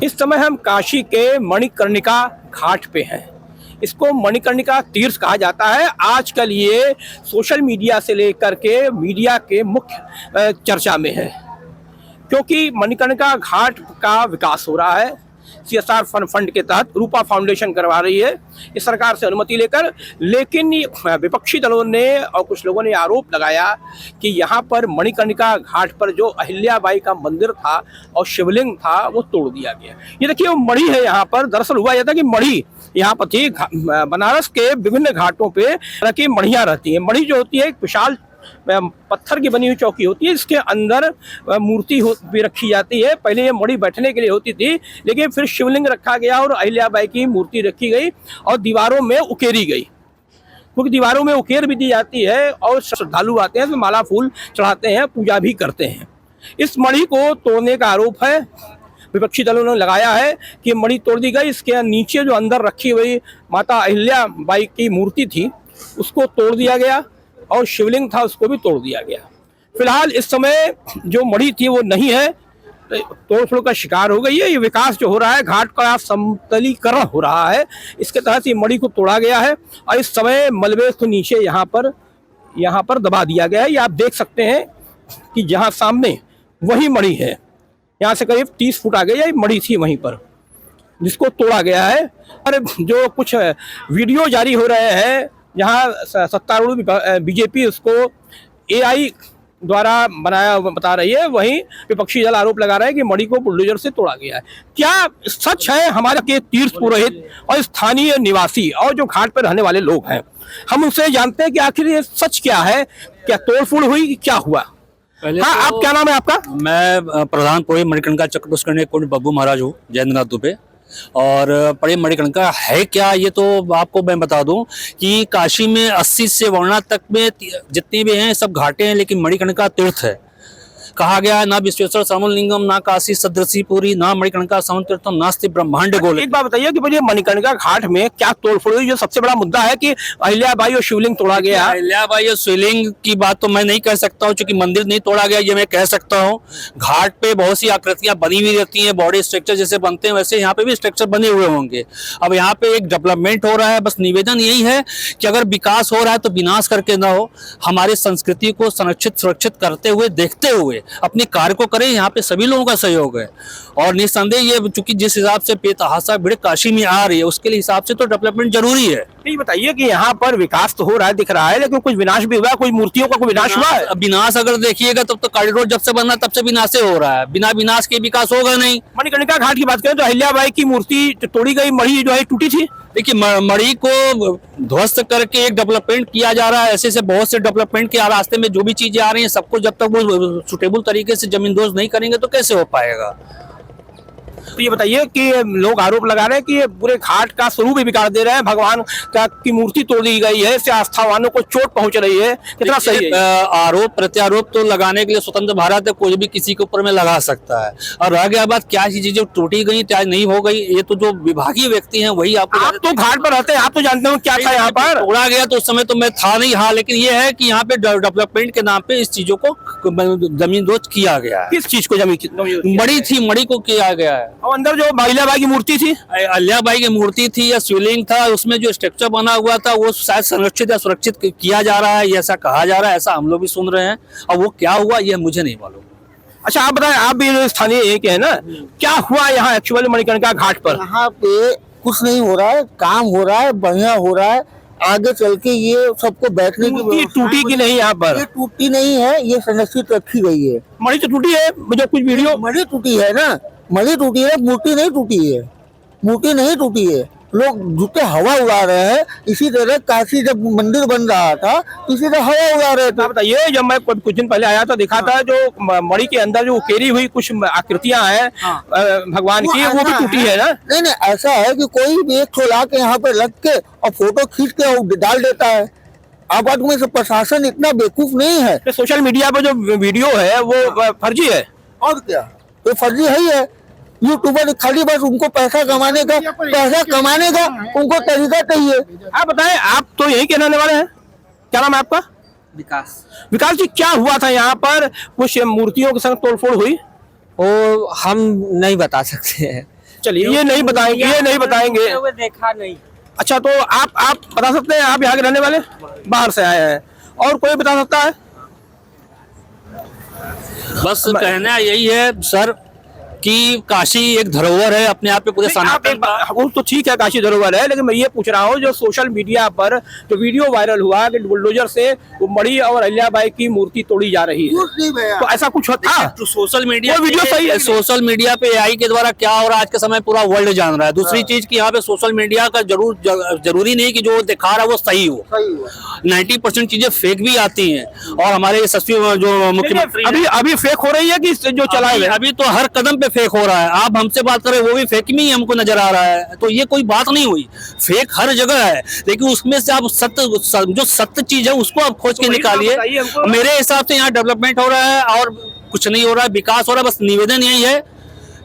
इस समय हम काशी के मणिकर्णिका घाट पे हैं। इसको मणिकर्णिका तीर्थ कहा जाता है। आजकल ये सोशल मीडिया से लेकर के मीडिया के मुख्य चर्चा में है, क्योंकि मणिकर्णिका घाट का विकास हो रहा है। सीएसआर फंड के तहत रूपा फाउंडेशन करवा रही है इस सरकार से अनुमति लेकर, लेकिन विपक्षी दलों ने और कुछ लोगों ने आरोप लगाया कि यहाँ पर मणिकर्णिका घाट पर जो अहिल्याबाई का मंदिर था और शिवलिंग था वो तोड़ दिया गया। ये देखिए वो मणि है यहाँ पर। दरअसल हुआ यह था कि मणि यहाँ पर थी। बनारस के विभिन्न घाटों पे तरह की मणियाँ रहती हैं। मणि जो होती है एक विशाल पत्थर की बनी हुई चौकी होती है। इसके अंदर मूर्ति भी रखी जाती है। पहले ये मणि बैठने के लिए होती थी, लेकिन फिर शिवलिंग रखा गया और अहिल्याबाई की मूर्ति रखी गई और दीवारों में उकेरी गई, क्योंकि दीवारों में उकेर भी दी जाती है और श्रद्धालु आते हैं तो माला फूल चढ़ाते हैं, पूजा भी करते हैं। इस मणि को तोड़ने का आरोप है, विपक्षी दलों ने लगाया है कि मणि तोड़ दी गई। इसके नीचे जो अंदर रखी हुई माता अहिल्याबाई की मूर्ति थी उसको तोड़ दिया गया और शिवलिंग था उसको भी तोड़ दिया गया। फिलहाल इस समय जो मणि थी वो नहीं है, तोड़फोड़ का शिकार हो गई है। ये विकास जो हो रहा है, घाट का समतलीकरण हो रहा है, इसके तहत ये मणि को तोड़ा गया है और इस समय मलबे को नीचे यहाँ पर दबा दिया गया है। ये आप देख सकते हैं कि जहाँ सामने वही मणि है, यहाँ से करीब 30 फुट आगे ये मणि थी वहीं पर, जिसको तोड़ा गया है। और जो कुछ वीडियो जारी हो रहे हैं जहाँ सत्तारूढ़ बीजेपी उसको एआई द्वारा बनाया बता रही है, वहीं विपक्षी दल आरोप लगा रहे हैं कि मणि को बुलडोजर से तोड़ा गया है। क्या सच है? हमारे के तीर्थ पुरोहित और स्थानीय निवासी और जो घाट पर रहने वाले लोग हैं, हम उनसे जानते हैं कि आखिर ये सच क्या है, क्या तोड़फोड़ हुई, क्या हुआ? हाँ, तो आप क्या नाम है आपका? मैं प्रधान पुरोहित मणिकर्णिका चक्रपुष्करणी कुंड बब्बू महाराज हूँ जयंतनाथ दुबे। और बड़े मणिकर्णिका है क्या, ये तो आपको मैं बता दूं कि काशी में 80 से वर्णा तक में जितने भी हैं सब घाटे हैं, लेकिन मणिकर्णिका तीर्थ है। कहा गया है ना विश्वेश्वर समलिंगम, ना काशी सदृशी पुरी, ना मणिकर्णिका समतीर्थम, नास्ति ब्रह्मांड गोले। एक बात बताइए कि भाई मणिकर्णिका घाट में क्या तोड़फोड़ हुई? जो सबसे बड़ा मुद्दा है कि अहिल्याबाई और शिवलिंग तोड़ा गया। अहिल्याबाई और शिवलिंग की बात तो मैं नहीं कह सकता हूँ, क्योंकि मंदिर नहीं तोड़ा गया ये मैं कह सकता हूँ। घाट पे बहुत सी आकृतियां बनी हुई रहती हैं, बॉडी स्ट्रक्चर जैसे बनते हैं वैसे यहाँ पे भी स्ट्रक्चर बने हुए होंगे। अब यहाँ पे एक डेवलपमेंट हो रहा है, बस निवेदन यही है कि अगर विकास हो रहा है तो विनाश करके ना हो, हमारे संस्कृति को संरक्षित सुरक्षित करते हुए देखते हुए अपने कार्य को करें। यहाँ पे सभी लोगों का सहयोग है और निस्संदेह ये चूंकि जिस हिसाब से बेतहाशा भीड़ काशी में आ रही है उसके लिए हिसाब से तो डेवलपमेंट जरूरी है। ये बताइए कि यहाँ पर विकास तो हो रहा है, दिख रहा है, लेकिन कुछ विनाश भी हुआ, कोई मूर्तियों का कोई विनाश हुआ है? विनाश अगर देखिएगा तब तो कॉरिडोर जब से बना तब से विनाश हो रहा है, बिना विनाश के विकास होगा नहीं। मणिकर्णिका घाट की बात करें तो अहिल्याबाई की मूर्ति तोड़ी गई, मणि जो है टूटी थी। देखिए मणि को ध्वस्त करके एक डेवलपमेंट किया जा रहा है। ऐसे बहुत से डेवलपमेंट के रास्ते में जो भी चीजें आ रही हैं सबको जब तक वो सुटेबल तरीके से जमींदोज नहीं करेंगे तो कैसे हो पाएगा। तो ये बताइए कि लोग आरोप लगा रहे हैं कि ये पूरे घाट का स्वरूप ही बिगाड़ दे रहे हैं, भगवान का की मूर्ति तोड़ दी गई है, इससे आस्थावानों को चोट पहुंच रही है। कितना सही है? आरोप प्रत्यारोप तो लगाने के लिए स्वतंत्र भारत है, कोई भी किसी के ऊपर में लगा सकता है। और रह गया बात क्या चीजें टूटी गई क्या नहीं हो गई, ये तो जो विभागीय व्यक्ति हैं वही आपको। आप तो घाट पर रहते हैं, आप तो जानते हो क्या था यहाँ पर। तोड़ा गया तो उस समय तो मैं था नहीं। हाँ, लेकिन ये है कि यहाँ पे डेवलपमेंट के नाम पे इस चीजों को जमींदोज किया गया है। किस चीज को? मणि थी, मणि को किया गया है। और अंदर जो अहिल्याबाई की मूर्ति थी, अहिल्याबाई की मूर्ति थी या शिवलिंग था, उसमें जो स्ट्रक्चर बना हुआ था वो शायद संरक्षित या सुरक्षित किया जा रहा है, ऐसा कहा जा रहा है, ऐसा हम लोग भी सुन रहे हैं। और वो क्या हुआ ये मुझे नहीं मालूम। अच्छा आप बताएं, आप भी स्थानीय एक है ना, क्या हुआ यहाँ एक्चुअली मणिकर्णिका घाट पर? यहाँ पे कुछ नहीं हो रहा है, काम हो रहा है, बढ़िया हो रहा है। आगे चल के ये सबको बैठने की टूटी की नहीं यहाँ पर? ये टूटी नहीं है, ये संरक्षित रखी गई है। मणि तो टूटी है, जो कुछ वीडियो मणि टूटी है ना, मणि टूटी है, मूर्ति नहीं टूटी है, मूर्ति नहीं टूटी है। लोग झूठे हवा उड़ा रहे हैं। इसी तरह काशी जब मंदिर बन रहा था इसी तरह हवा उड़ा रहे थे। बताइए, जब मैं कुछ दिन पहले आया था देखा था जो मणि के अंदर जो उकेरी हुई कुछ आकृतियां हैं भगवान की, वो भी टूटी है ना? नहीं, ऐसा है कि कोई भी एक ला के यहाँ पे रख के और फोटो खींच के डाल देता है। अब में से प्रशासन इतना बेवकूफ नहीं है। सोशल मीडिया पर जो वीडियो है वो फर्जी है। और क्या, तो फर्जी है ही है। यूट्यूबर खाली बस उनको पैसा कमाने का उनको तरीका चाहिए। आप बताएं, आप तो यही के रहने वाले हैं, क्या नाम है आपका? विकास जी, क्या हुआ था यहाँ पर? कुछ मूर्तियों के संग तोड़फोड़ हुई? वो हम नहीं बता सकते हैं, चलिए ये नहीं बताएंगे देखा नहीं। अच्छा तो आप बता सकते हैं, आप यहाँ के रहने वाले, बाहर से आए हैं, और कोई बता सकता है? बस कहना यही है सर कि काशी एक धरोहर है अपने आप पे पूरे सनातन का। वो तो ठीक है, काशी धरोहर है, लेकिन मैं ये पूछ रहा हूँ जो सोशल मीडिया पर जो वीडियो वायरल हुआ कि बुलडोजर से वो मणि और अहिल्याबाई की मूर्ति तोड़ी जा रही है, तो ऐसा कुछ होता है? तो सोशल मीडिया वो वीडियो सही है। सोशल मीडिया पे एआई के द्वारा क्या हो रहा है आज के समय पूरा वर्ल्ड जान रहा है। दूसरी चीज कि यहाँ पे सोशल मीडिया का जरूरी नहीं कि जो दिखा रहा है वो सही हो। 90% चीजें फेक भी आती हैं, और हमारे यशस्वी जो मुख्यमंत्री अभी फेक हो रही है कि जो चलाए अभी तो हर कदम पे फेक हो रहा है। आप हमसे बात करें वो भी फेक में ही हमको नजर आ रहा है, तो ये कोई बात नहीं हुई। फेक हर जगह है, लेकिन उसमें से आप जो सत्य चीज है उसको आप खोज के निकालिए। मेरे हिसाब से यहाँ डेवलपमेंट हो रहा है और कुछ नहीं हो रहा है, विकास हो रहा है। बस निवेदन यही है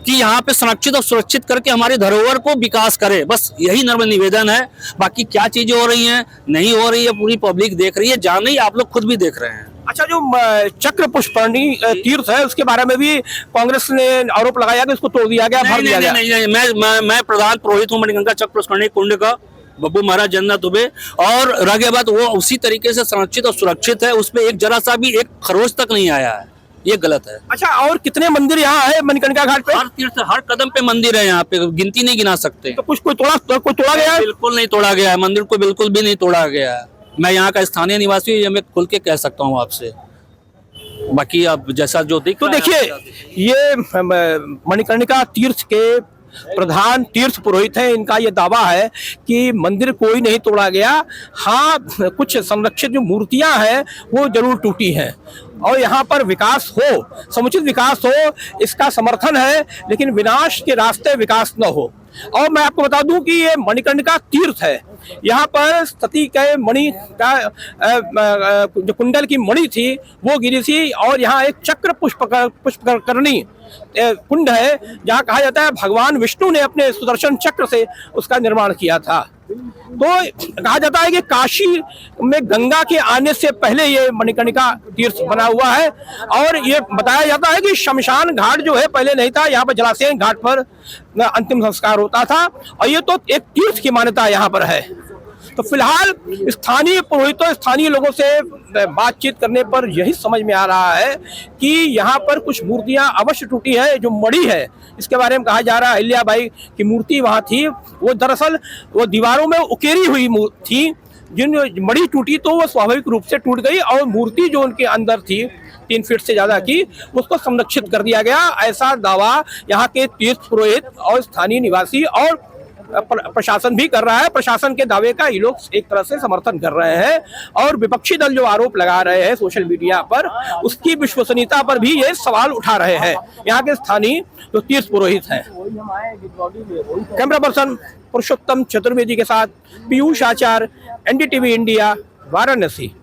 कि यहाँ पे संरक्षित और सुरक्षित करके हमारे धरोहर को विकास करे, बस यही नम्र निवेदन है। बाकी क्या चीजें हो रही हैं नहीं हो रही है पूरी पब्लिक देख रही है, जान रही है, आप लोग खुद भी देख रहे हैं। अच्छा, जो चक्र पुष्करणी तीर्थ है उसके बारे में भी कांग्रेस ने आरोप लगाया कि उसको तोड़ दिया गया, भर दिया गया। नहीं, मैं प्रधान पुरोहित हूँ मणिकर्णिका चक्र पुष्करणी कुंड का, बब्बू महाराज जन्नत दुबे, और रह गया बात वो उसी तरीके से संरक्षित और सुरक्षित है, उसमें एक जरा सा भी एक खरोच तक नहीं आया है, ये गलत है। अच्छा, और कितने मंदिर यहाँ है मणिकर्णिका घाट पे? हर तीर्थ हर कदम पे मंदिर है यहाँ पे, गिनती नहीं गिना सकते। तो कोई तोड़ा गया है? बिल्कुल नहीं तोड़ा गया है, मंदिर को बिल्कुल भी नहीं तोड़ा गया है। मैं यहाँ का स्थानीय निवासी, ये मैं खुल के कह सकता हूँ आपसे। बाकी आप जैसा जो तो देखिए, ये मणिकर्णिका तीर्थ के प्रधान तीर्थ पुरोहित हैं, इनका ये दावा है कि मंदिर कोई नहीं तोड़ा गया। हाँ, कुछ संरक्षित जो मूर्तियां हैं वो जरूर टूटी हैं, और यहाँ पर विकास हो, समुचित विकास हो, इसका समर्थन है, लेकिन विनाश के रास्ते विकास न हो। और मैं आपको बता दूं कि ये मणिकर्णिका तीर्थ है, यहाँ पर सती के मणि का जो कुंडल की मणि थी वो गिरी थी, और यहाँ एक चक्र पुष्करणी कुंड है जहाँ कहा जाता है भगवान विष्णु ने अपने सुदर्शन चक्र से उसका निर्माण किया था। तो कहा जाता है कि काशी में गंगा के आने से पहले ये मणिकर्णिका तीर्थ बना हुआ है, और ये बताया जाता है कि शमशान घाट जो है पहले नहीं था, यहाँ पर जलाशय घाट पर अंतिम संस्कार होता था, और ये तो एक तीर्थ की मान्यता यहाँ पर है। तो फिलहाल स्थानीय पुरोहितों, स्थानीय लोगों से बातचीत करने पर यही समझ में आ रहा है कि यहाँ पर कुछ मूर्तियाँ अवश्य टूटी है। जो मणि है इसके बारे में कहा जा रहा है अहिल्याबाई की मूर्ति वहाँ थी, वो दरअसल वो दीवारों में उकेरी हुई थी। जिन मणि टूटी तो वो स्वाभाविक रूप से टूट गई, और मूर्ति जो उनके अंदर थी 3 फीट से ज्यादा की, उसको संरक्षित कर दिया गया। ऐसा दावा यहाँ के तीर्थ पुरोहित और स्थानीय निवासी और प्रशासन भी कर रहा है। प्रशासन के दावे का ये लोग एक तरह से समर्थन कर रहे हैं, और विपक्षी दल जो आरोप लगा रहे हैं सोशल मीडिया पर, उसकी विश्वसनीयता पर भी ये सवाल उठा रहे हैं यहाँ के स्थानीय जो तीर्थ पुरोहित हैं। कैमरा पर्सन पुरुषोत्तम चतुर्वेदी के साथ पीयूष आचार्य, NDTV इंडिया, वाराणसी।